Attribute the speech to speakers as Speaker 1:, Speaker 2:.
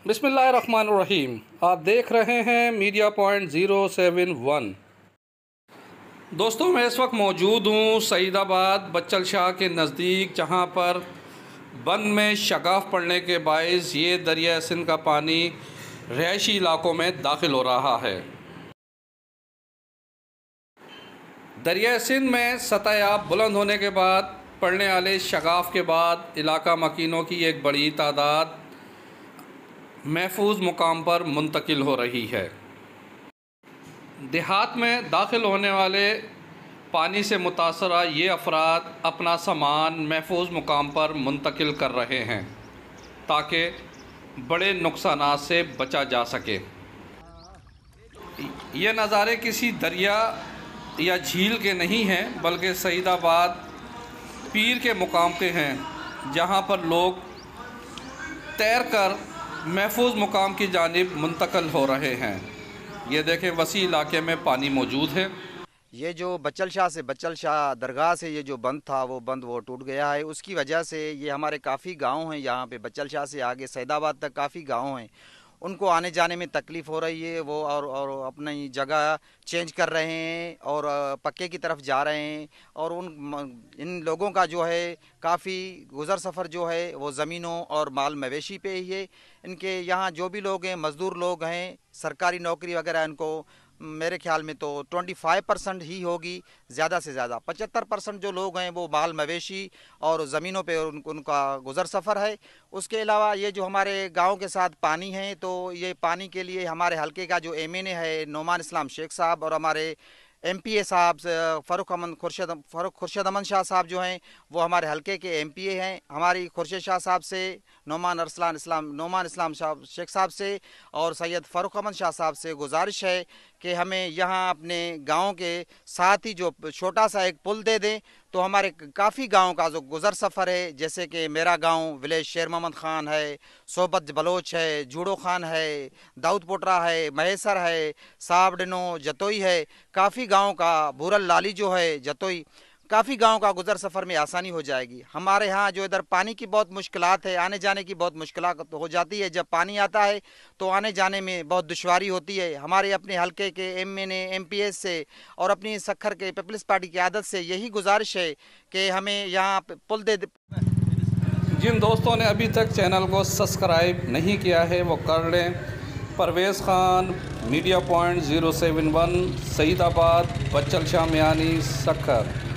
Speaker 1: बिस्मिल्लाहिर्रहमानिर्रहीम। आप देख रहे हैं मीडिया पॉइंट 071। दोस्तों, मैं इस वक्त मौजूद हूँ सईदाबाद बच्चल शाह के नज़दीक, जहाँ पर बंद में शगाफ पड़ने के बायस ये दरिया सिंध का पानी रिहायशी इलाकों में दाखिल हो रहा है। दरिया सिंध में सतह आब बुलंद होने के बाद पड़ने वाले शगाफ के बाद इलाका मकीनों की एक बड़ी तादाद महफूज मुकाम पर मुंतकिल हो रही है। देहात में दाखिल होने वाले पानी से मुतासरा ये अफराद अपना सामान महफूज मुकाम पर मुंतकिल कर रहे हैं ताकि बड़े नुकसानात से बचा जा सके। ये नज़ारे किसी दरिया या झील के नहीं हैं, बल्कि सईदाबाद पीर के मुकाम के हैं, जहाँ पर लोग तैर कर महफूज मुकाम की जानिब मुंतकिल हो रहे हैं। ये देखें, वसी इलाके में पानी मौजूद है।
Speaker 2: ये जो बच्चल शाह दरगाह से ये जो बंद था वो टूट गया है। उसकी वजह से ये हमारे काफ़ी गांव हैं, यहाँ पे बच्चल शाह से आगे सईदाबाद तक काफ़ी गांव हैं, उनको आने जाने में तकलीफ़ हो रही है। वो और अपनी जगह चेंज कर रहे हैं और पक्के की तरफ जा रहे हैं। और इन लोगों का जो है काफ़ी गुज़र सफ़र जो है वो ज़मीनों और माल मवेशी पे ही है। इनके यहाँ जो भी लोग हैं, मज़दूर लोग हैं, सरकारी नौकरी वगैरह, इनको मेरे ख्याल में तो 25% ही होगी, ज़्यादा से ज़्यादा 75% जो लोग हैं वो माल मवेशी और ज़मीनों पे उनका गुज़र सफ़र है। उसके अलावा ये जो हमारे गांव के साथ पानी है, तो ये पानी के लिए हमारे हलके का जो MNA है नोमान इस्लाम शेख साहब और हमारे MPA साहब फ़ारूक खुर्शद अमन शाह साहब जो हैं वो हमारे हलके के MPA हैं। हमारी खुर्शद शाह साहब से, नोमान इस्लाम शाह शेख साहब से और सैयद फ़ारूक अमन शाह साहब से गुजारिश है कि हमें यहाँ अपने गांव के साथ ही जो छोटा सा एक पुल दे दें, तो हमारे काफ़ी गांव का जो गुज़र सफ़र है, जैसे कि मेरा गांव विलेज शेर मोहम्मद ख़ान है, सोबत बलोच है, जूडो खान है, दाऊद पोटरा है, महेसर है, साबडनो जतोई है, काफ़ी गांव का भूरल लाली जो है जतोई, काफ़ी गांव का गुज़र सफ़र में आसानी हो जाएगी। हमारे यहाँ जो इधर पानी की बहुत मुश्किलात है, आने जाने की बहुत मुश्किलात हो जाती है। जब पानी आता है तो आने जाने में बहुत दुश्वारी होती है। हमारे अपने हलके के MNA MPS से और अपनी सखर के पीपल्स पार्टी की आदत से यही गुजारिश है कि हमें यहाँ पुल दे।
Speaker 1: जिन दोस्तों ने अभी तक चैनल को सब्सक्राइब नहीं किया है वो कर लें। परवेज़ ख़ान, मीडिया पॉइंट 071, सईदाबाद, बच्चल शाह मियानी, सखर।